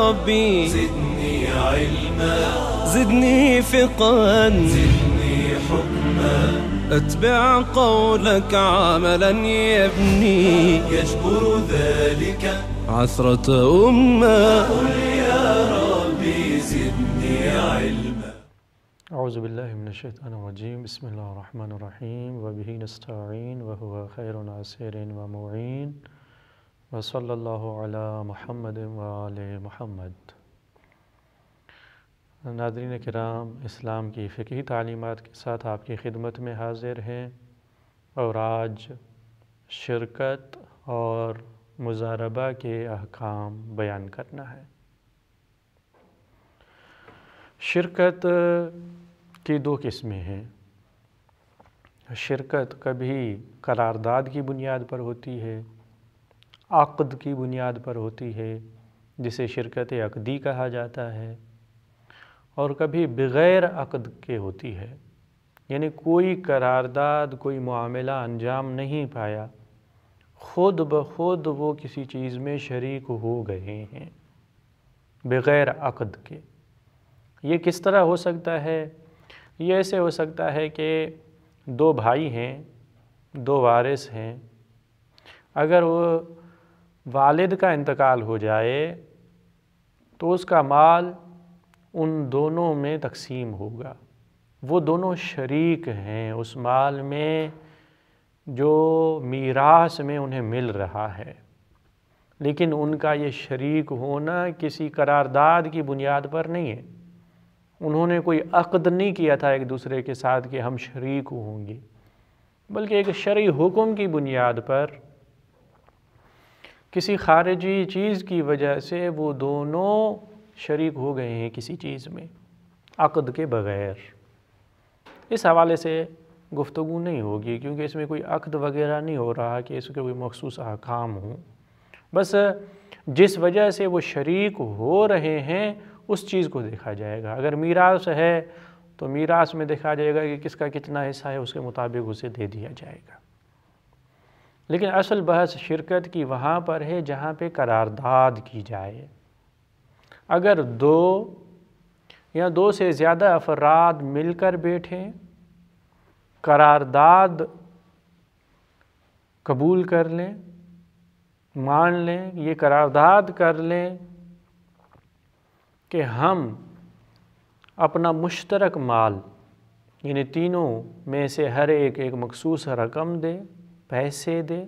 ربي زدني علما زدني فقها زدني حكما أتبع قولك عملا يبني يجبر ذلك عثرة أمة. قل يا ربي زدني علما. اعوذ باللہ من الشیطان الرجیم. بسم اللہ الرحمن الرحیم. وبہ نستعین وہو خیر ناصر ومعین وصلی اللہ علی محمد وآل محمد. ناظرین کرام، اسلام کی فقہی تعلیمات کے ساتھ آپ کی خدمت میں حاضر ہیں اور آج شرکت اور مضاربہ کے احکام بیان کرنا ہے. شرکت کی دو قسمیں ہیں. شرکت کبھی قرارداد کی بنیاد پر ہوتی ہے، عقد کی بنیاد پر ہوتی ہے جسے شرکت عقدی کہا جاتا ہے، اور کبھی بغیر عقد کے ہوتی ہے، یعنی کوئی قرارداد کوئی معاملہ انجام نہیں پایا، خود بخود وہ کسی چیز میں شریک ہو گئے ہیں بغیر عقد کے. یہ کس طرح ہو سکتا ہے؟ یہ ایسے ہو سکتا ہے کہ دو بھائی ہیں، دو وارث ہیں. اگر وہ والد کا انتقال ہو جائے تو اس کا مال ان دونوں میں تقسیم ہوگا. وہ دونوں شریک ہیں اس مال میں جو میراث میں انہیں مل رہا ہے، لیکن ان کا یہ شریک ہونا کسی قرارداد کی بنیاد پر نہیں ہے. انہوں نے کوئی عقد نہیں کیا تھا ایک دوسرے کے ساتھ کہ ہم شریک ہوں گے، بلکہ ایک شرعی حکم کی بنیاد پر کسی خارجی چیز کی وجہ سے وہ دونوں شریک ہو گئے ہیں کسی چیز میں عقد کے بغیر. اس حوالے سے گفتگو نہیں ہوگی کیونکہ اس میں کوئی عقد وغیرہ نہیں ہو رہا کہ اس کے کوئی مخصوص احکام ہوں. بس جس وجہ سے وہ شریک ہو رہے ہیں اس چیز کو دیکھا جائے گا. اگر میراث ہے تو میراث میں دیکھا جائے گا کہ کس کا کتنا حصہ ہے، اس کے مطابق اسے دے دیا جائے گا. لیکن اصل بحث شرکت کی وہاں پر ہے جہاں پہ قرارداد کی جائے. اگر دو یا دو سے زیادہ افراد مل کر بیٹھیں، قرارداد قبول کر لیں، مان لیں، یہ قرارداد کر لیں کہ ہم اپنا مشترک مال، یعنی تینوں میں سے ہر ایک ایک مخصوص رقم دے، پیسے دے.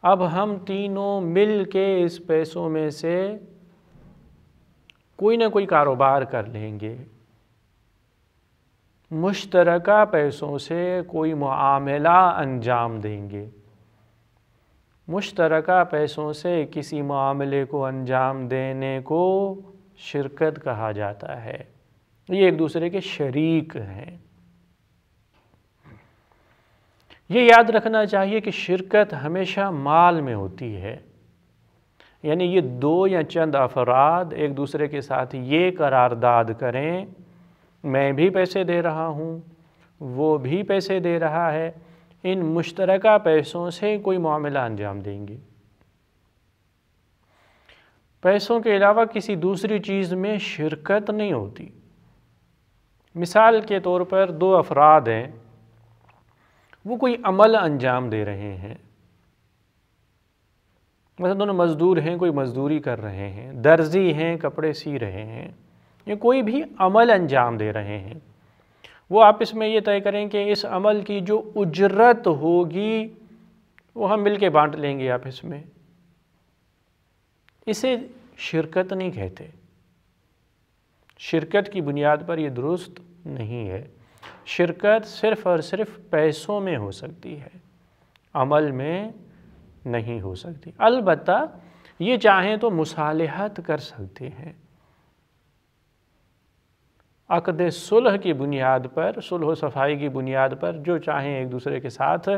اب ہم تینوں مل کے اس پیسوں میں سے کوئی نہ کوئی کاروبار کر لیں گے، مشترکہ پیسوں سے کوئی معاملہ انجام دیں گے. مشترکہ پیسوں سے کسی معاملے کو انجام دینے کو شرکت کہا جاتا ہے. یہ ایک دوسرے کے شریک ہیں. یہ یاد رکھنا چاہیے کہ شرکت ہمیشہ مال میں ہوتی ہے، یعنی یہ دو یا چند افراد ایک دوسرے کے ساتھ یہ قرارداد کریں، میں بھی پیسے دے رہا ہوں، وہ بھی پیسے دے رہا ہے، ان مشترکہ پیسوں سے کوئی معاملہ انجام دیں گے. پیسوں کے علاوہ کسی دوسری چیز میں شرکت نہیں ہوتی. مثال کے طور پر دو افراد ہیں، وہ کوئی عمل انجام دے رہے ہیں. مثلا دونوں مزدور ہیں، کوئی مزدوری کر رہے ہیں، درزی ہیں، کپڑے سی رہے ہیں، یہ کوئی بھی عمل انجام دے رہے ہیں. وہ آپس میں یہ طے کریں کہ اس عمل کی جو اجرت ہوگی وہ ہم مل کے بانٹ لیں گے آپس میں. اسے شرکت نہیں کہتے. شرکت کی بنیاد پر یہ درست نہیں ہے. شرکت صرف اور صرف پیسوں میں ہو سکتی ہے، عمل میں نہیں ہو سکتی. البتہ یہ چاہیں تو مصالحت کر سکتے ہیں. عقد صلح کی بنیاد پر، صلح و صفائی کی بنیاد پر جو چاہیں ایک دوسرے کے ساتھ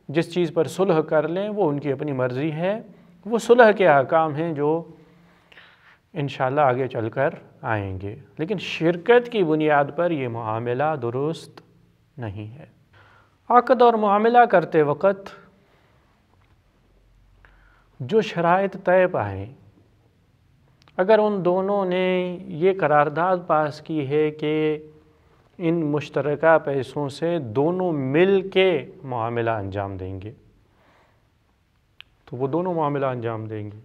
جس چیز پر صلح کر لیں وہ ان کی اپنی مرضی ہے. وہ صلح کے احکام ہیں جو انشاءاللہ آگے چل کر آئیں گے. لیکن شرکت کی بنیاد پر یہ معاملہ درست نہیں ہے. عقد اور معاملہ کرتے وقت جو شرائط طے پائیں اگر ان دونوں نے یہ قرارداد پاس کی ہے کہ ان مشترکہ پیسوں سے دونوں مل کے معاملہ انجام دیں گے، تو وہ دونوں معاملہ انجام دیں گے،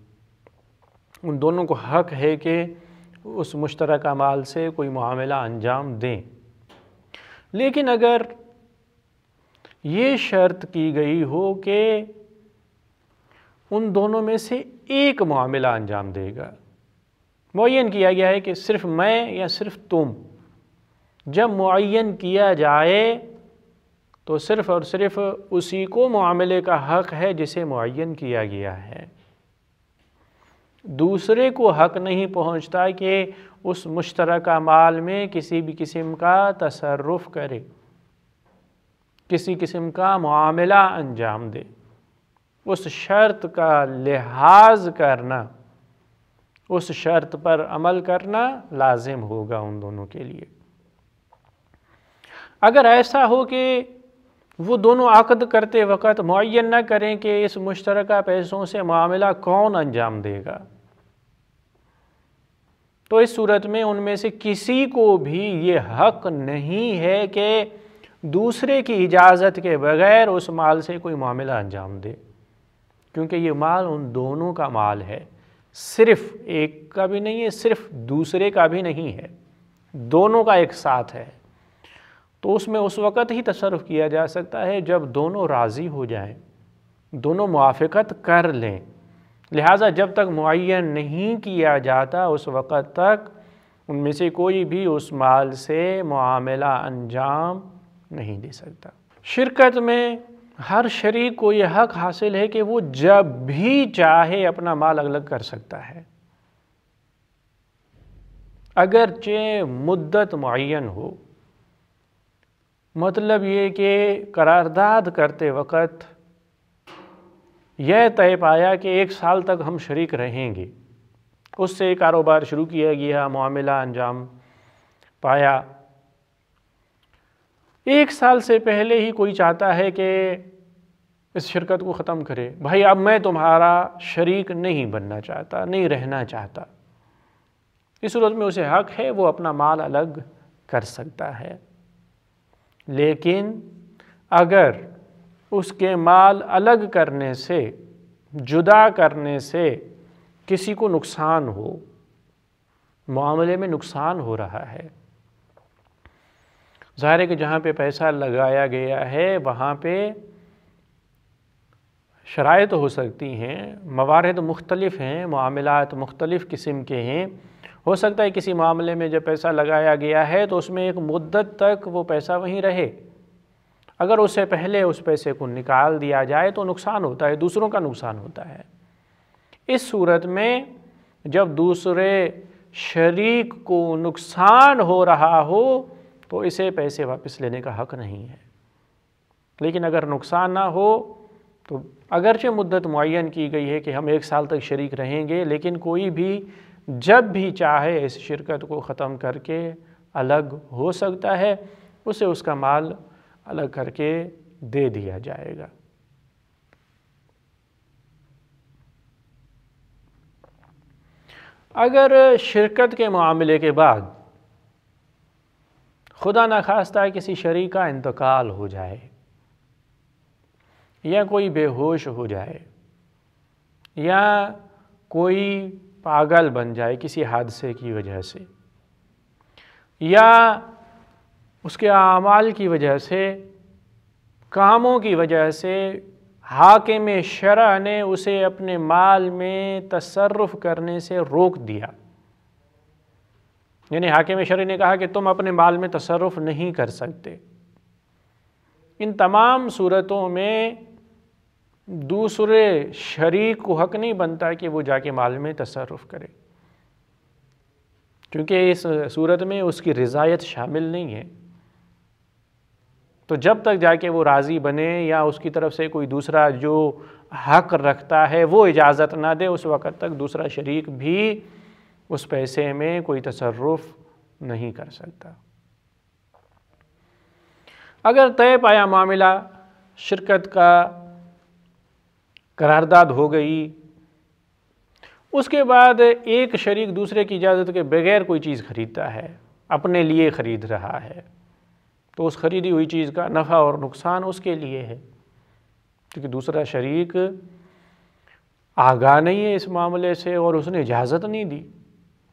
ان دونوں کو حق ہے کہ اس مشترکہ مال سے کوئی معاملہ انجام دیں۔ لیکن اگر یہ شرط کی گئی ہو کہ ان دونوں میں سے ایک معاملہ انجام دے گا، معین کیا گیا ہے کہ صرف میں یا صرف تم، جب معین کیا جائے تو صرف اور صرف اسی کو معاملے کا حق ہے جسے معین کیا گیا ہے، دوسرے کو حق نہیں پہنچتا کہ اس مشترکہ مال میں کسی بھی قسم کا تصرف کرے، کسی قسم کا معاملہ انجام دے۔ اس شرط کا لحاظ کرنا، اس شرط پر عمل کرنا لازم ہوگا ان دونوں کے لیے۔ اگر ایسا ہو کہ وہ دونوں عقد کرتے وقت معین نہ کریں کہ اس مشترکہ پیسوں سے معاملہ کون انجام دے گا، تو اس صورت میں ان میں سے کسی کو بھی یہ حق نہیں ہے کہ دوسرے کی اجازت کے بغیر اس مال سے کوئی معاملہ انجام دے، کیونکہ یہ مال ان دونوں کا مال ہے، صرف ایک کا بھی نہیں ہے، صرف دوسرے کا بھی نہیں ہے، دونوں کا ایک ساتھ ہے۔ تو اس میں اس وقت ہی تصرف کیا جا سکتا ہے جب دونوں راضی ہو جائیں، دونوں موافقت کر لیں، لہٰذا جب تک معین نہیں کیا جاتا اس وقت تک ان میں سے کوئی بھی اس مال سے معاملہ انجام نہیں دے سکتا۔ شرکت میں ہر شریک کو یہ حق حاصل ہے کہ وہ جب بھی چاہے اپنا مال الگ کر سکتا ہے، اگرچہ مدت معین ہو۔ مطلب یہ کہ قرارداد کرتے وقت یہ طے پایا کہ 1 سال تک ہم شریک رہیں گے، اس سے کاروبار شروع کیا گیا، معاملہ انجام پایا، 1 سال سے پہلے ہی کوئی چاہتا ہے کہ اس شرکت کو ختم کرے، بھائی اب میں تمہارا شریک نہیں بننا چاہتا، نہیں رہنا چاہتا، اس صورت میں اسے حق ہے وہ اپنا مال الگ کر سکتا ہے۔ لیکن اگر اس کے مال الگ کرنے سے، جدا کرنے سے کسی کو نقصان ہو، معاملے میں نقصان ہو رہا ہے، ظاہر ہے کہ جہاں پہ پیسہ لگایا گیا ہے وہاں پہ شرائط ہو سکتی ہیں، موارد مختلف ہیں، معاملات مختلف قسم کے ہیں، ہو سکتا ہے کسی معاملے میں جب پیسہ لگایا گیا ہے تو اس میں ایک مدت تک وہ پیسہ وہیں رہے، اگر اس سے پہلے اس پیسے کو نکال دیا جائے تو نقصان ہوتا ہے، دوسروں کا نقصان ہوتا ہے۔ اس صورت میں جب دوسرے شریک کو نقصان ہو رہا ہو تو اسے پیسے واپس لینے کا حق نہیں ہے، لیکن اگر نقصان نہ ہو تو اگرچہ مدت معین کی گئی ہے کہ ہم 1 سال تک شریک رہیں گے، لیکن کوئی بھی جب بھی چاہے اس شرکت کو ختم کر کے الگ ہو سکتا ہے، اسے اس کا مال الگ کر کے دے دیا جائے گا۔ اگر شرکت کے معاملے کے بعد خدا نخواستہ کسی شریک کا انتقال ہو جائے یا کوئی بے ہوش ہو جائے یا کوئی پاگل بن جائے کسی حادثے کی وجہ سے یا اس کے اعمال کی وجہ سے، کاموں کی وجہ سے حاکم شرع نے اسے اپنے مال میں تصرف کرنے سے روک دیا، یعنی حاکم شرع نے کہا کہ تم اپنے مال میں تصرف نہیں کر سکتے، ان تمام صورتوں میں دوسرے شریک کو حق نہیں بنتا کہ وہ جا کے مال میں تصرف کرے، کیونکہ اس صورت میں اس کی رضایت شامل نہیں ہے۔ تو جب تک جا کے وہ راضی بنے یا اس کی طرف سے کوئی دوسرا جو حق رکھتا ہے وہ اجازت نہ دے، اس وقت تک دوسرا شریک بھی اس پیسے میں کوئی تصرف نہیں کر سکتا۔ اگر طے پایا معاملہ، شرکت کا قرارداد ہو گئی، اس کے بعد ایک شریک دوسرے کی اجازت کے بغیر کوئی چیز خریدتا ہے، اپنے لیے خرید رہا ہے، تو اس خریدی ہوئی چیز کا نفع اور نقصان اس کے لیے ہے، کیونکہ دوسرا شریک آگاہ نہیں ہے اس معاملے سے اور اس نے اجازت نہیں دی،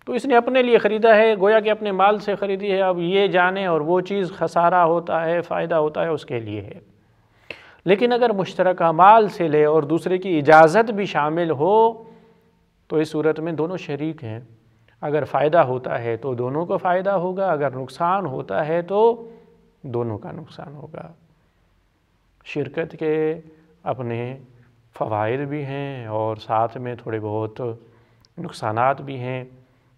تو اس نے اپنے لیے خریدا ہے، گویا کہ اپنے مال سے خریدی ہے، اب یہ جانے اور وہ چیز خسارہ ہوتا ہے فائدہ ہوتا ہے اس کے لیے ہے۔ لیکن اگر مشترکہ مال سے لے اور دوسرے کی اجازت بھی شامل ہو تو اس صورت میں دونوں شریک ہیں، اگر فائدہ ہوتا ہے تو دونوں کو فائدہ ہوگا، اگر نقصان ہوتا ہے تو دونوں کا نقصان ہوگا۔ شرکت کے اپنے فوائد بھی ہیں اور ساتھ میں تھوڑے بہت نقصانات بھی ہیں۔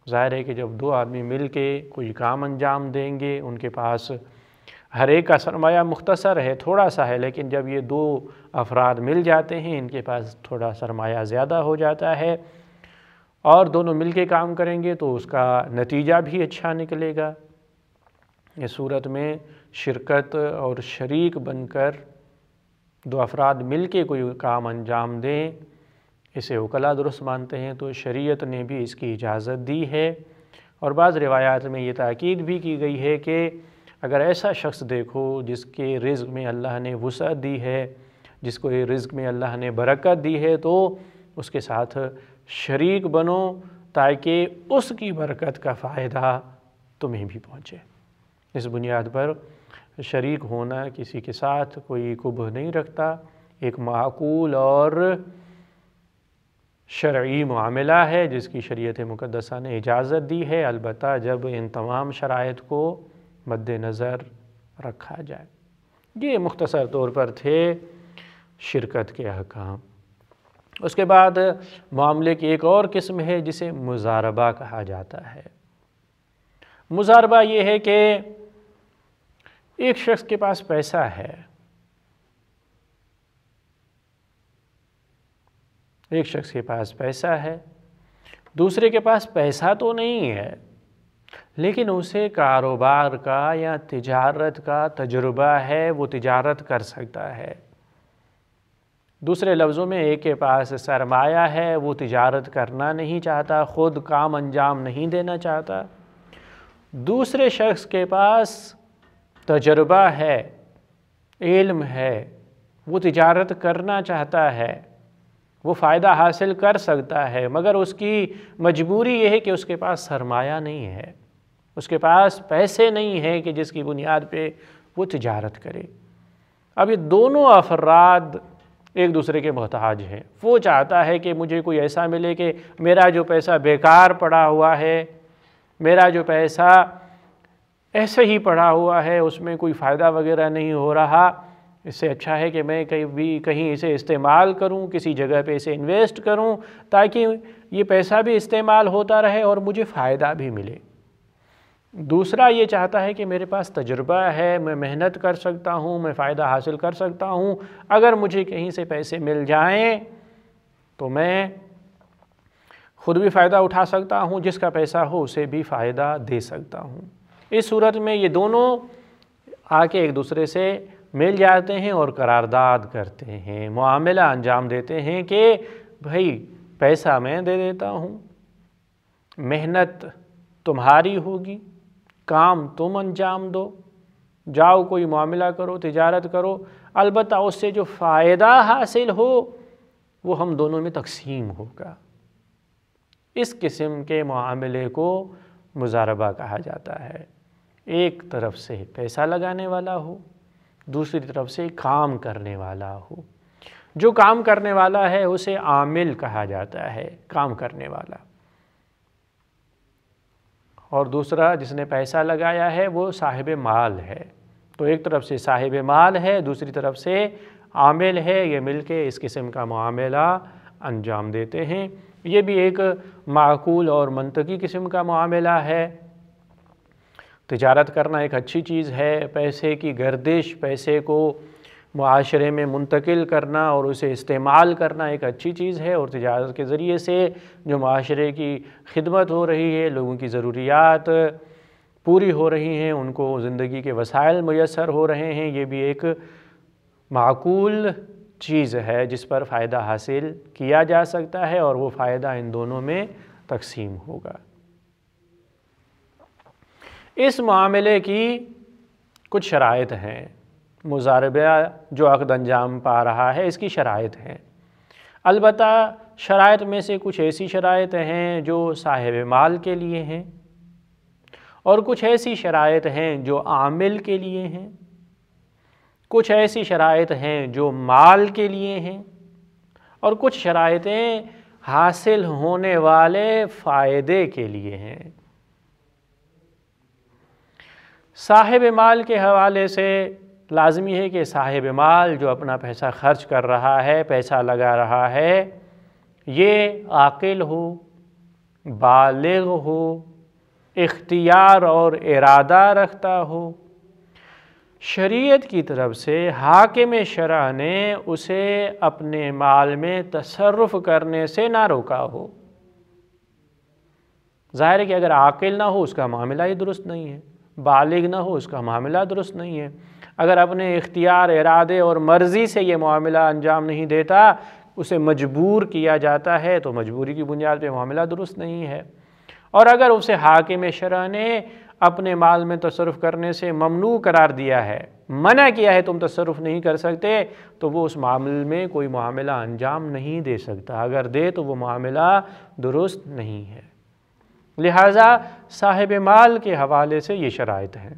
ظاہر ہے کہ جب دو آدمی مل کے کوئی کام انجام دیں گے، ان کے پاس ہر ایک کا سرمایہ مختصر ہے، تھوڑا سا ہے، لیکن جب یہ دو افراد مل جاتے ہیں ان کے پاس تھوڑا سرمایہ زیادہ ہو جاتا ہے اور دونوں مل کے کام کریں گے تو اس کا نتیجہ بھی اچھا نکلے گا۔ اس صورت میں شرکت اور شریک بن کر دو افراد مل کے کوئی کام انجام دیں، اسے وکلا درست مانتے ہیں، تو شریعت نے بھی اس کی اجازت دی ہے۔ اور بعض روایات میں یہ تاکید بھی کی گئی ہے کہ اگر ایسا شخص دیکھو جس کے رزق میں اللہ نے وسعت دی ہے، جس کو یہ رزق میں اللہ نے برکت دی ہے، تو اس کے ساتھ شریک بنو تاکہ اس کی برکت کا فائدہ تمہیں بھی پہنچے۔ اس بنیاد پر شریک ہونا کسی کے ساتھ کوئی قبح نہیں رکھتا، ایک معقول اور شرعی معاملہ ہے جس کی شریعت مقدسہ نے اجازت دی ہے، البتہ جب ان تمام شرائط کو مد نظر رکھا جائے۔ یہ مختصر طور پر تھے شرکت کے احکام۔ اس کے بعد معاملے کی ایک اور قسم ہے جسے مضاربہ کہا جاتا ہے۔ مضاربہ یہ ہے کہ ایک شخص کے پاس پیسہ ہے، ایک شخص کے پاس پیسہ ہے، دوسرے کے پاس پیسہ تو نہیں ہے لیکن اسے کاروبار کا یا تجارت کا تجربہ ہے، وہ تجارت کر سکتا ہے۔ دوسرے لفظوں میں ایک کے پاس سرمایہ ہے، وہ تجارت کرنا نہیں چاہتا، خود کام انجام نہیں دینا چاہتا۔ دوسرے شخص کے پاس تجربہ ہے، علم ہے، وہ تجارت کرنا چاہتا ہے، وہ فائدہ حاصل کر سکتا ہے، مگر اس کی مجبوری یہ ہے کہ اس کے پاس سرمایہ نہیں ہے، اس کے پاس پیسے نہیں ہیں کہ جس کی بنیاد پہ وہ تجارت کرے۔ اب یہ دونوں افراد ایک دوسرے کے محتاج ہیں۔ وہ چاہتا ہے کہ مجھے کوئی ایسا ملے کہ میرا جو پیسہ بیکار پڑا ہوا ہے، میرا جو پیسہ ایسے ہی پڑا ہوا ہے، اس میں کوئی فائدہ وغیرہ نہیں ہو رہا، اس سے اچھا ہے کہ میں کہیں اسے استعمال کروں، کسی جگہ پہ اسے انویسٹ کروں تاکہ یہ پیسہ بھی استعمال ہوتا رہے اور مجھے فائدہ بھی ملے۔ دوسرا یہ چاہتا ہے کہ میرے پاس تجربہ ہے، میں محنت کر سکتا ہوں، میں فائدہ حاصل کر سکتا ہوں، اگر مجھے کہیں سے پیسے مل جائیں تو میں خود بھی فائدہ اٹھا سکتا ہوں، جس کا پیسہ ہو اسے بھی فائدہ دے سکتا ہوں۔ اس صورت میں یہ دونوں آ کے ایک دوسرے سے مل جاتے ہیں اور قرارداد کرتے ہیں، معاملہ انجام دیتے ہیں کہ بھائی پیسہ میں دے دیتا ہوں، محنت تمہاری ہوگی، کام تم انجام دو، جاؤ کوئی معاملہ کرو، تجارت کرو، البتہ اس سے جو فائدہ حاصل ہو وہ ہم دونوں میں تقسیم ہوگا۔ اس قسم کے معاملے کو مضاربہ کہا جاتا ہے۔ ایک طرف سے پیسہ لگانے والا ہو، دوسری طرف سے کام کرنے والا ہو۔ جو کام کرنے والا ہے اسے عامل کہا جاتا ہے، کام کرنے والا، اور دوسرا جس نے پیسہ لگایا ہے وہ صاحب مال ہے۔ تو ایک طرف سے صاحب مال ہے، دوسری طرف سے عامل ہے، یہ مل کے اس قسم کا معاملہ انجام دیتے ہیں۔ یہ بھی ایک معقول اور منطقی قسم کا معاملہ ہے۔ تجارت کرنا ایک اچھی چیز ہے، پیسے کی گردش، پیسے کو معاشرے میں منتقل کرنا اور اسے استعمال کرنا ایک اچھی چیز ہے، اور تجارت کے ذریعے سے جو معاشرے کی خدمت ہو رہی ہے، لوگوں کی ضروریات پوری ہو رہی ہیں، ان کو زندگی کے وسائل میسر ہو رہے ہیں، یہ بھی ایک معقول چیز ہے جس پر فائدہ حاصل کیا جا سکتا ہے اور وہ فائدہ ان دونوں میں تقسیم ہوگا۔ اس معاملے کی کچھ شرائط ہیں، مضاربہ جو عقد انجام پا رہا ہے اس کی شرائط ہیں۔ البتہ شرائط میں سے کچھ ایسی شرائط ہیں جو صاحب مال کے لیے ہیں، اور کچھ ایسی شرائط ہیں جو عامل کے لیے ہیں، کچھ ایسی شرائط ہیں جو مال کے لیے ہیں، اور کچھ شرائطیں حاصل ہونے والے فائدے کے لیے ہیں۔ صاحب مال کے حوالے سے لازمی ہے کہ صاحب مال جو اپنا پیسہ خرچ کر رہا ہے، پیسہ لگا رہا ہے، یہ عاقل ہو، بالغ ہو، اختیار اور ارادہ رکھتا ہو۔ شریعت کی طرف سے حاکم شرع نے اسے اپنے مال میں تصرف کرنے سے نہ روکا ہو۔ ظاہر ہے کہ اگر عاقل نہ ہو اس کا معاملہ ہی درست نہیں ہے، بالغ نہ ہو اس کا معاملہ درست نہیں ہے۔ اگر اپنے اختیار، ارادے اور مرضی سے یہ معاملہ انجام نہیں دیتا، اسے مجبور کیا جاتا ہے تو مجبوری کی بنیاد پہ معاملہ درست نہیں ہے۔ اور اگر اسے حاکم شرع نے اپنے مال میں تصرف کرنے سے ممنوع قرار دیا ہے، منع کیا ہے تم تصرف نہیں کر سکتے، تو وہ اس معاملے میں کوئی معاملہ انجام نہیں دے سکتا، اگر دے تو وہ معاملہ درست نہیں ہے۔ لہٰذا صاحب مال کے حوالے سے یہ شرائط ہیں۔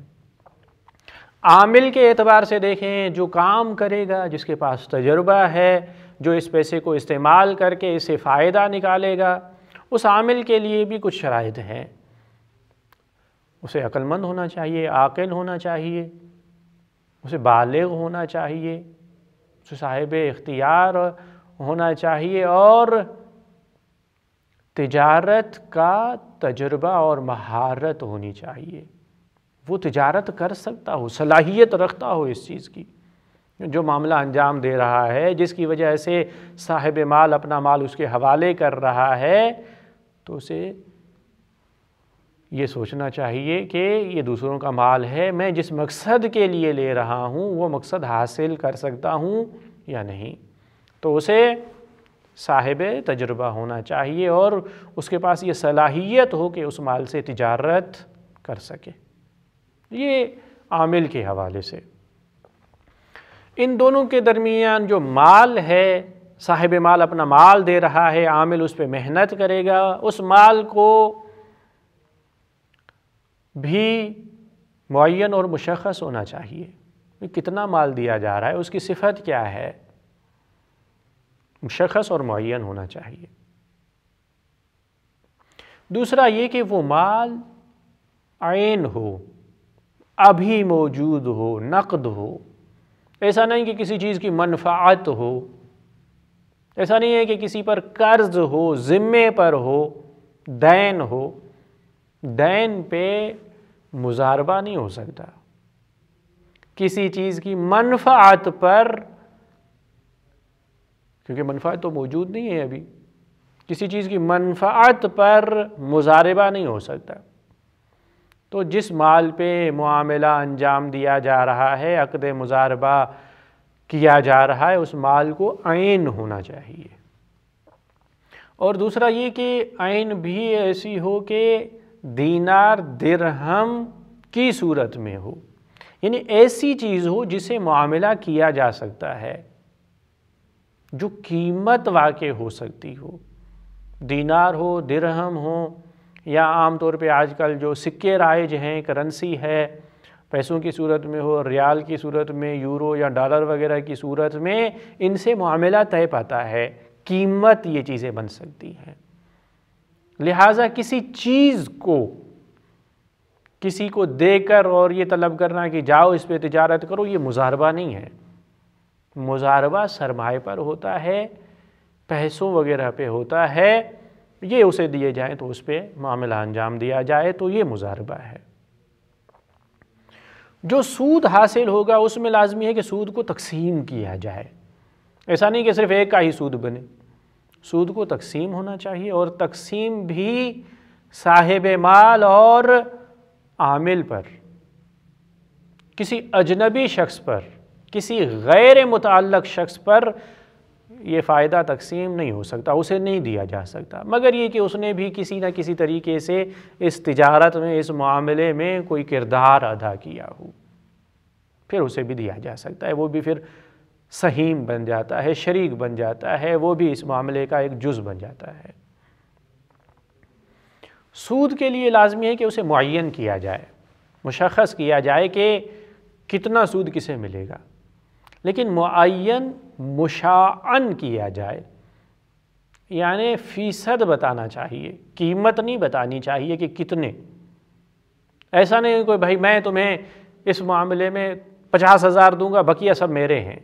عامل کے اعتبار سے دیکھیں، جو کام کرے گا، جس کے پاس تجربہ ہے، جو اس پیسے کو استعمال کر کے اسے فائدہ نکالے گا، اس عامل کے لیے بھی کچھ شرائط ہیں۔ اسے عقل مند ہونا چاہیے، عاقل ہونا چاہیے، اسے بالغ ہونا چاہیے، اسے صاحب اختیار ہونا چاہیے، اور تجارت کا تجربہ اور مہارت ہونی چاہیے۔ وہ تجارت کر سکتا ہو، صلاحیت رکھتا ہو اس چیز کی، جو معاملہ انجام دے رہا ہے، جس کی وجہ سے صاحب مال اپنا مال اس کے حوالے کر رہا ہے، تو اسے یہ سوچنا چاہیے کہ یہ دوسروں کا مال ہے، میں جس مقصد کے لیے لے رہا ہوں وہ مقصد حاصل کر سکتا ہوں یا نہیں۔ تو اسے صاحب تجربہ ہونا چاہیے اور اس کے پاس یہ صلاحیت ہو کہ اس مال سے تجارت کر سکے۔ یہ عامل کے حوالے سے۔ ان دونوں کے درمیان جو مال ہے، صاحب مال اپنا مال دے رہا ہے، عامل اس پہ محنت کرے گا، اس مال کو بھی معین اور مشخص ہونا چاہیے۔ کتنا مال دیا جا رہا ہے، اس کی صفت کیا ہے، مشخص اور معین ہونا چاہیے۔ دوسرا یہ کہ وہ مال عین ہو، ابھی موجود ہو، نقد ہو۔ ایسا نہیں کہ کسی چیز کی منفعت ہو، ایسا نہیں ہے کہ کسی پر قرض ہو، ذمے پر ہو، دین ہو۔ دین پہ مضاربہ نہیں ہو سکتا۔ کسی چیز کی منفعت پر، کیونکہ منفعت تو موجود نہیں ہے ابھی، کسی چیز کی منفعت پر مضاربہ نہیں ہو سکتا۔ تو جس مال پہ معاملہ انجام دیا جا رہا ہے، عقد مضاربہ کیا جا رہا ہے، اس مال کو عین ہونا چاہیے۔ اور دوسرا یہ کہ عین بھی ایسی ہو کہ دینار درہم کی صورت میں ہو، یعنی ایسی چیز ہو جسے معاملہ کیا جا سکتا ہے، جو قیمت واقع ہو سکتی ہو۔ دینار ہو، درہم ہو، یا عام طور پہ آج کل جو سکے رائج ہیں، کرنسی ہے، پیسوں کی صورت میں ہو، ریال کی صورت میں، یورو یا ڈالر وغیرہ کی صورت میں، ان سے معاملہ طے پاتا ہے، قیمت یہ چیزیں بن سکتی ہیں۔ لہٰذا کسی چیز کو کسی کو دے کر اور یہ طلب کرنا کہ جاؤ اس پہ تجارت کرو، یہ مضاربہ نہیں ہے۔ مضاربہ سرمائے پر ہوتا ہے، پیسوں وغیرہ پہ ہوتا ہے، یہ اسے دیے جائیں تو اس پہ معاملہ انجام دیا جائے تو یہ مضاربہ ہے۔ جو سود حاصل ہوگا اس میں لازمی ہے کہ سود کو تقسیم کیا جائے، ایسا نہیں کہ صرف ایک کا ہی سود بنے، سود کو تقسیم ہونا چاہیے، اور تقسیم بھی صاحب مال اور عامل پر، کسی اجنبی شخص پر کسی غیر متعلق شخص پر یہ فائدہ تقسیم نہیں ہو سکتا، اسے نہیں دیا جا سکتا، مگر یہ کہ اس نے بھی کسی نہ کسی طریقے سے اس تجارت میں، اس معاملے میں کوئی کردار ادا کیا ہو، پھر اسے بھی دیا جا سکتا ہے، وہ بھی پھر سہیم بن جاتا ہے، شریک بن جاتا ہے، وہ بھی اس معاملے کا ایک جز بن جاتا ہے۔ سود کے لیے لازمی ہے کہ اسے معین کیا جائے، مشخص کیا جائے کہ کتنا سود کسے ملے گا، لیکن معین مشاعن کیا جائے، یعنی فیصد بتانا چاہیے، قیمت نہیں بتانی چاہیے کہ کتنے۔ ایسا نہیں کوئی بھائی میں تمہیں اس معاملے میں 50,000 دوں گا، بقیہ سب میرے ہیں،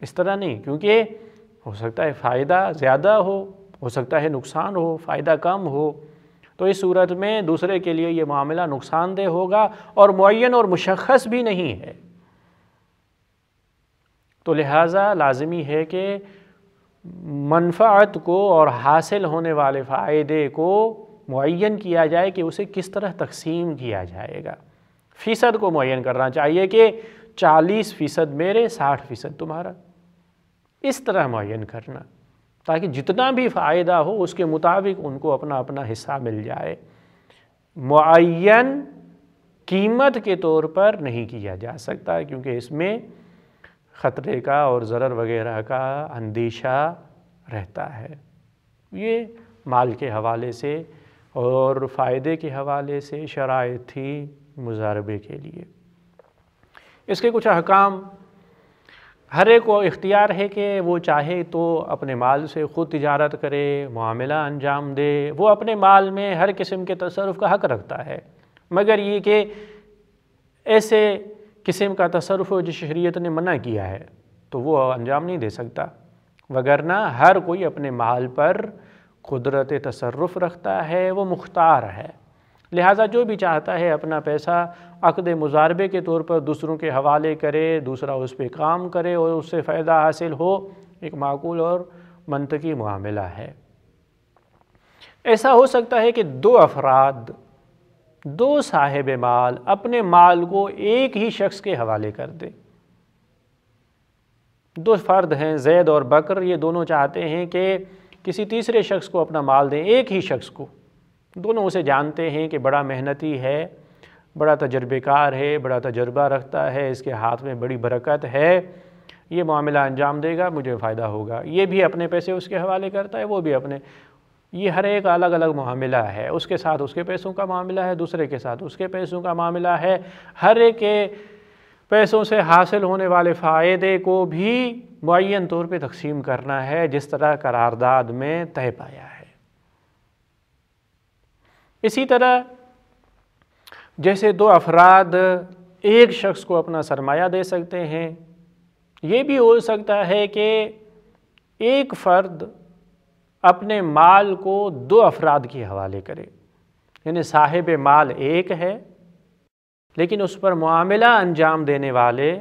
اس طرح نہیں، کیونکہ ہو سکتا ہے فائدہ زیادہ ہو سکتا ہے نقصان ہو، فائدہ کم ہو، تو اس صورت میں دوسرے کے لیے یہ معاملہ نقصان دہ ہوگا اور معین اور مشخص بھی نہیں ہے۔ تو لہٰذا لازمی ہے کہ منفعت کو اور حاصل ہونے والے فائدے کو معین کیا جائے کہ اسے کس طرح تقسیم کیا جائے گا۔ فیصد کو معین کرنا چاہیے کہ 40% میرے، 60% تمہارا، اس طرح معین کرنا، تاکہ جتنا بھی فائدہ ہو اس کے مطابق ان کو اپنا اپنا حصہ مل جائے۔ معین قیمت کے طور پر نہیں کیا جا سکتا، کیونکہ اس میں خطرے کا اور ضرر وغیرہ کا اندیشہ رہتا ہے۔ یہ مال کے حوالے سے اور فائدے کے حوالے سے شرائط تھی مضاربے کے لیے۔ اس کے کچھ احکام، ہر ایک کو اختیار ہے کہ وہ چاہے تو اپنے مال سے خود تجارت کرے، معاملہ انجام دے، وہ اپنے مال میں ہر قسم کے تصرف کا حق رکھتا ہے، مگر یہ کہ ایسے قسم کا تصرف جو شریعت نے منع کیا ہے تو وہ انجام نہیں دے سکتا، وگرنہ ہر کوئی اپنے مال پر قدرت تصرف رکھتا ہے، وہ مختار ہے، لہٰذا جو بھی چاہتا ہے اپنا پیسہ عقد مضاربے کے طور پر دوسروں کے حوالے کرے، دوسرا اس پہ کام کرے اور اس سے فائدہ حاصل ہو، ایک معقول اور منطقی معاملہ ہے۔ ایسا ہو سکتا ہے کہ دو افراد، دو صاحب مال اپنے مال کو ایک ہی شخص کے حوالے کر دیں۔ دو فرد ہیں زید اور بکر، یہ دونوں چاہتے ہیں کہ کسی تیسرے شخص کو اپنا مال دیں، ایک ہی شخص کو، دونوں اسے جانتے ہیں کہ بڑا محنتی ہے، بڑا تجربے کار ہے، بڑا تجربہ رکھتا ہے، اس کے ہاتھ میں بڑی برکت ہے، یہ معاملہ انجام دے گا، مجھے فائدہ ہوگا، یہ بھی اپنے پیسے اس کے حوالے کرتا ہے، وہ بھی اپنے، یہ ہر ایک الگ الگ معاملہ ہے، اس کے ساتھ اس کے پیسوں کا معاملہ ہے، دوسرے کے ساتھ اس کے پیسوں کا معاملہ ہے، ہر ایک کے پیسوں سے حاصل ہونے والے فائدے کو بھی معین طور پہ تقسیم کرنا ہے، جس طرح قرارداد میں طے پایا ہے۔ اسی طرح جیسے دو افراد ایک شخص کو اپنا سرمایہ دے سکتے ہیں، یہ بھی ہو سکتا ہے کہ ایک فرد اپنے مال کو دو افراد کے حوالے کرے، یعنی صاحب مال ایک ہے لیکن اس پر معاملہ انجام دینے والے،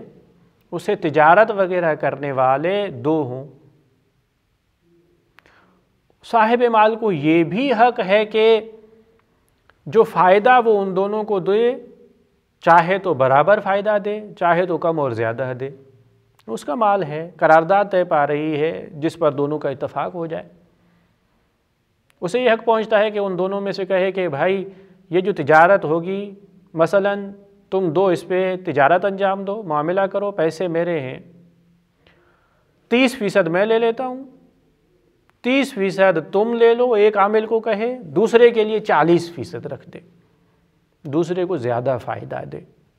اسے تجارت وغیرہ کرنے والے دو ہوں۔ صاحب مال کو یہ بھی حق ہے کہ جو فائدہ وہ ان دونوں کو دے، چاہے تو برابر فائدہ دے، چاہے تو کم اور زیادہ دے، اس کا مال ہے، قرارداد طے پا رہی ہے جس پر دونوں کا اتفاق ہو جائے۔ اسے یہ حق پہنچتا ہے کہ ان دونوں میں سے کہے کہ بھائی یہ جو تجارت ہوگی، مثلاً تم دو اس پہ تجارت انجام دو، معاملہ کرو، پیسے میرے ہیں، 30% میں لے لیتا ہوں، 30% تم لے لو، ایک عامل کو کہے، دوسرے کے لیے 40% رکھ دے، دوسرے کو زیادہ فائدہ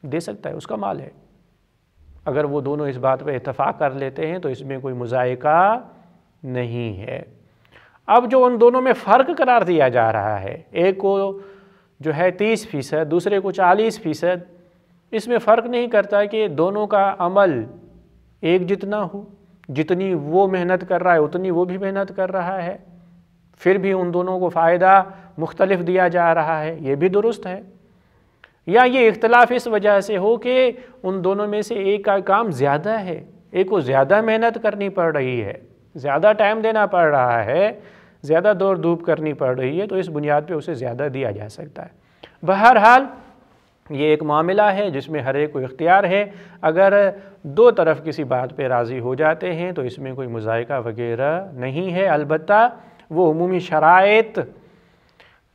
دے سکتا ہے، اس کا مال ہے۔ اگر وہ دونوں اس بات پہ اتفاق کر لیتے ہیں تو اس میں کوئی مذائقہ نہیں ہے۔ اب جو ان دونوں میں فرق قرار دیا جا رہا ہے، ایک کو جو ہے 30%، دوسرے کو 40%، اس میں فرق نہیں کرتا کہ دونوں کا عمل ایک جتنا ہو، جتنی وہ محنت کر رہا ہے اتنی وہ بھی محنت کر رہا ہے، پھر بھی ان دونوں کو فائدہ مختلف دیا جا رہا ہے، یہ بھی درست ہے۔ یا یہ اختلاف اس وجہ سے ہو کہ ان دونوں میں سے ایک کا کام زیادہ ہے، ایک کو زیادہ محنت کرنی پڑ رہی ہے، زیادہ ٹائم دینا پڑ رہا ہے، زیادہ دوڑ دھوپ کرنی پڑ رہی ہے، تو اس بنیاد پہ اسے زیادہ دیا جا سکتا ہے۔ بہرحال یہ ایک معاملہ ہے جس میں ہر ایک کو اختیار ہے، اگر دو طرف کسی بات پہ راضی ہو جاتے ہیں تو اس میں کوئی مذائقہ وغیرہ نہیں ہے، البتہ وہ عمومی شرائط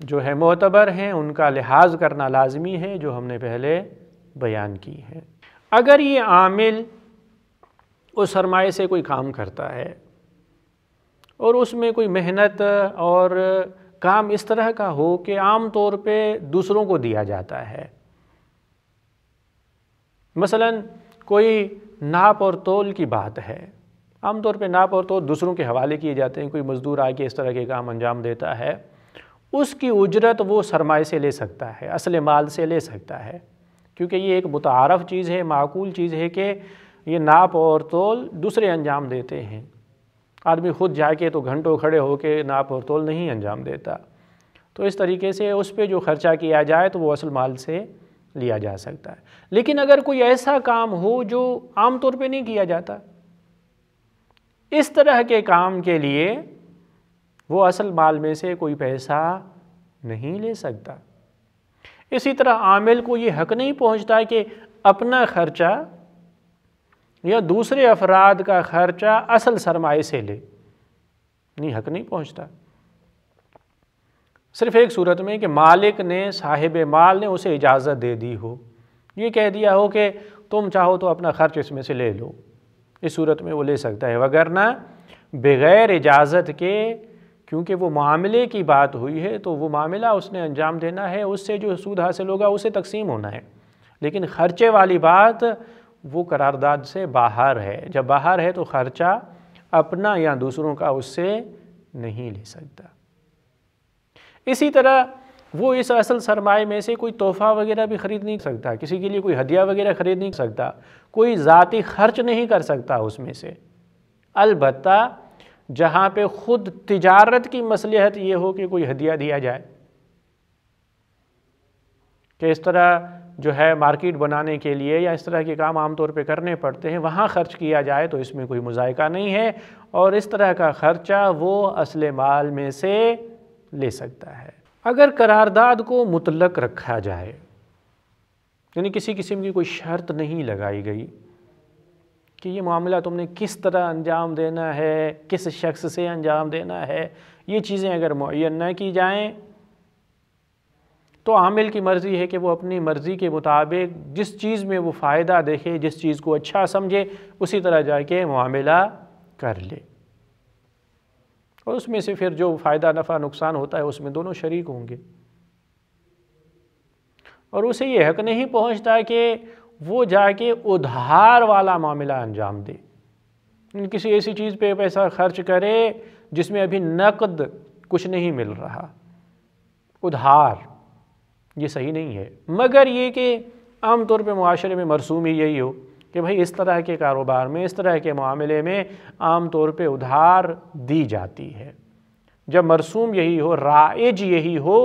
جو ہے معتبر ہیں ان کا لحاظ کرنا لازمی ہے جو ہم نے پہلے بیان کی ہے۔ اگر یہ عامل اس سرمایے سے کوئی کام کرتا ہے اور اس میں کوئی محنت اور کام اس طرح کا ہو کہ عام طور پہ دوسروں کو دیا جاتا ہے، مثلا کوئی ناپ اور تول کی بات ہے، عام طور پہ ناپ اور تول دوسروں کے حوالے کیے جاتے ہیں، کوئی مزدور آ کے اس طرح کے کام انجام دیتا ہے، اس کی اجرت وہ سرمایے سے لے سکتا ہے، اصل مال سے لے سکتا ہے، کیونکہ یہ ایک متعارف چیز ہے، معقول چیز ہے کہ یہ ناپ اور تول دوسرے انجام دیتے ہیں، آدمی خود جا کے تو گھنٹوں کھڑے ہو کے ناپ اور تول نہیں انجام دیتا، تو اس طریقے سے اس پہ جو خرچہ کیا جائے تو وہ اصل مال سے لیا جا سکتا ہے۔ لیکن اگر کوئی ایسا کام ہو جو عام طور پہ نہیں کیا جاتا، اس طرح کے کام کے لیے وہ اصل مال میں سے کوئی پیسہ نہیں لے سکتا۔ اسی طرح عامل کو یہ حق نہیں پہنچتا کہ اپنا خرچہ یا دوسرے افراد کا خرچہ اصل سرمایے سے لے، نہیں، حق نہیں پہنچتا، صرف ایک صورت میں کہ مالک نے، صاحب مال نے اسے اجازت دے دی ہو، یہ کہہ دیا ہو کہ تم چاہو تو اپنا خرچ اس میں سے لے لو، اس صورت میں وہ لے سکتا ہے، وگرنہ بغیر اجازت کے، کیونکہ وہ معاملے کی بات ہوئی ہے تو وہ معاملہ اس نے انجام دینا ہے، اس سے جو سود حاصل ہوگا اسے تقسیم ہونا ہے، لیکن خرچے والی بات وہ قرارداد سے باہر ہے، جب باہر ہے تو خرچہ اپنا یا دوسروں کا اس سے نہیں لے سکتا۔ اسی طرح وہ اس اصل سرمایے میں سے کوئی تحفہ وغیرہ بھی خرید نہیں سکتا، کسی کے لیے کوئی ہدیہ وغیرہ خرید نہیں سکتا، کوئی ذاتی خرچ نہیں کر سکتا اس میں سے، البتہ جہاں پہ خود تجارت کی مصلحت یہ ہو کہ کوئی ہدیہ دیا جائے، کہ اس طرح جو ہے مارکیٹ بنانے کے لیے یا اس طرح کے کام عام طور پہ کرنے پڑتے ہیں، وہاں خرچ کیا جائے تو اس میں کوئی مذائقہ نہیں ہے، اور اس طرح کا خرچہ وہ اصل مال میں سے لے سکتا ہے۔ اگر قرارداد کو مطلق رکھا جائے، یعنی کسی قسم کی کوئی شرط نہیں لگائی گئی کہ یہ معاملہ تم نے کس طرح انجام دینا ہے، کس شخص سے انجام دینا ہے، یہ چیزیں اگر معین نہ کی جائیں تو عامل کی مرضی ہے کہ وہ اپنی مرضی کے مطابق جس چیز میں وہ فائدہ دیکھے، جس چیز کو اچھا سمجھے، اسی طرح جا کے معاملہ کر لے، اور اس میں سے پھر جو فائدہ نفع نقصان ہوتا ہے اس میں دونوں شریک ہوں گے، اور اسے یہ حق نہیں پہنچتا کہ وہ جا کے ادھار والا معاملہ انجام دے، کسی ایسی چیز پہ پیسہ خرچ کرے جس میں ابھی نقد کچھ نہیں مل رہا، ادھار، یہ صحیح نہیں ہے، مگر یہ کہ عام طور پہ معاشرے میں مرسوم ہی یہی ہو کہ بھئی اس طرح کے کاروبار میں، اس طرح کے معاملے میں عام طور پہ ادھار دی جاتی ہے۔ جب مرسوم یہی ہو، رائج یہی ہو،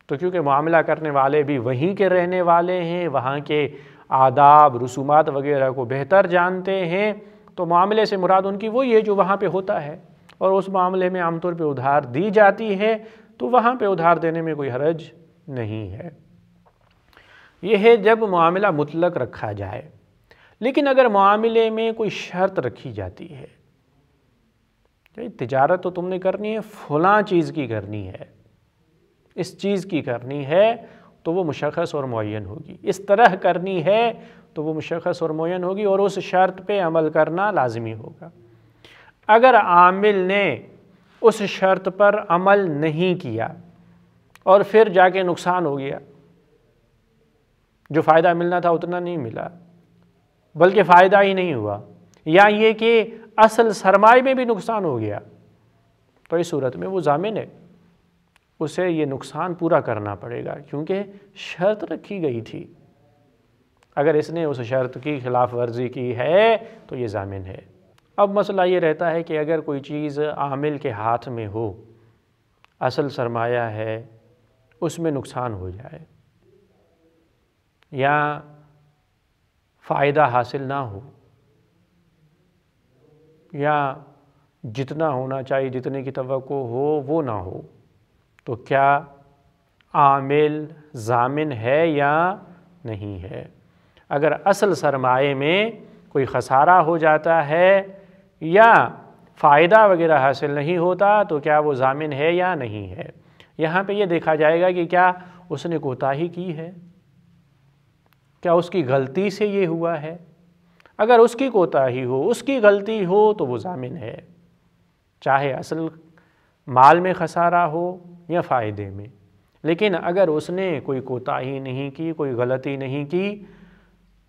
تو کیونکہ معاملہ کرنے والے بھی وہیں کے رہنے والے ہیں، وہاں کے آداب، رسومات وغیرہ کو بہتر جانتے ہیں، تو معاملے سے مراد ان کی وہی ہے جو وہاں پہ ہوتا ہے، اور اس معاملے میں عام طور پہ ادھار دی جاتی ہے، تو وہاں پہ ادھار دینے میں کوئی حرج نہیں ہے۔ یہ ہے جب معاملہ مطلق رکھا جائے۔ لیکن اگر معاملے میں کوئی شرط رکھی جاتی ہے کہ تجارت تو تم نے کرنی ہے، فلاں چیز کی کرنی ہے، اس چیز کی کرنی ہے، تو وہ مشخص اور معین ہوگی، اس طرح کرنی ہے تو وہ مشخص اور معین ہوگی، اور اس شرط پہ عمل کرنا لازمی ہوگا۔ اگر عامل نے اس شرط پر عمل نہیں کیا اور پھر جا کے نقصان ہو گیا، جو فائدہ ملنا تھا اتنا نہیں ملا، بلکہ فائدہ ہی نہیں ہوا، یا یہ کہ اصل سرمائے میں بھی نقصان ہو گیا، تو اس صورت میں وہ ضامن ہے، اسے یہ نقصان پورا کرنا پڑے گا، کیونکہ شرط رکھی گئی تھی۔ اگر اس نے اس شرط کی خلاف ورزی کی ہے تو یہ ضامن ہے۔ اب مسئلہ یہ رہتا ہے کہ اگر کوئی چیز عامل کے ہاتھ میں ہو، اصل سرمایہ ہے، اس میں نقصان ہو جائے یا فائدہ حاصل نہ ہو، یا جتنا ہونا چاہیے، جتنے کی توقع ہو وہ نہ ہو، تو کیا عامل ضامن ہے یا نہیں ہے۔ اگر اصل سرمایے میں کوئی خسارہ ہو جاتا ہے یا فائدہ وغیرہ حاصل نہیں ہوتا تو کیا وہ ضامن ہے یا نہیں ہے۔ یہاں پہ یہ دیکھا جائے گا کہ کیا اس نے کوتاہی کی ہے، کیا اس کی غلطی سے یہ ہوا ہے۔ اگر اس کی کوتاہی ہو، اس کی غلطی ہو تو وہ ضامن ہے، چاہے اصل مال میں خسارہ ہو یا فائدے میں۔ لیکن اگر اس نے کوئی کوتاہی نہیں کی، کوئی غلطی نہیں کی،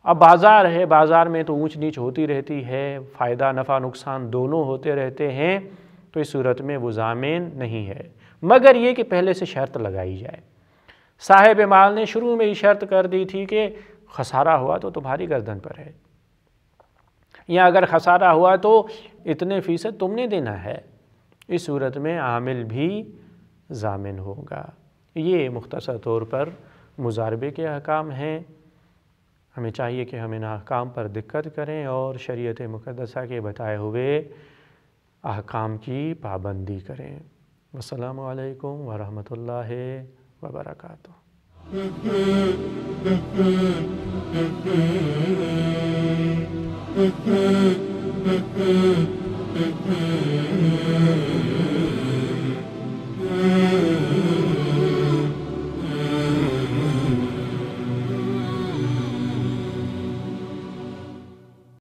اب بازار ہے، بازار میں تو اونچ نیچ ہوتی رہتی ہے، فائدہ نفع نقصان دونوں ہوتے رہتے ہیں، تو اس صورت میں وہ ضامن نہیں ہے، مگر یہ کہ پہلے سے شرط لگائی جائے۔ صاحب مال نے شروع میں ہی شرط کر دی تھی کہ خسارہ ہوا تو تمہاری گردن پر ہے، یا اگر خسارہ ہوا تو اتنے فیصد تم نے دینا ہے، اس صورت میں عامل بھی ضامن ہوگا۔ یہ مختصر طور پر مضاربے کے احکام ہیں۔ ہمیں چاہیے کہ ہم ان احکام پر دقت کریں اور شریعت مقدسہ کے بتائے ہوئے احکام کی پابندی کریں۔ والسلام علیکم ورحمۃ اللہ وبرکاتہ۔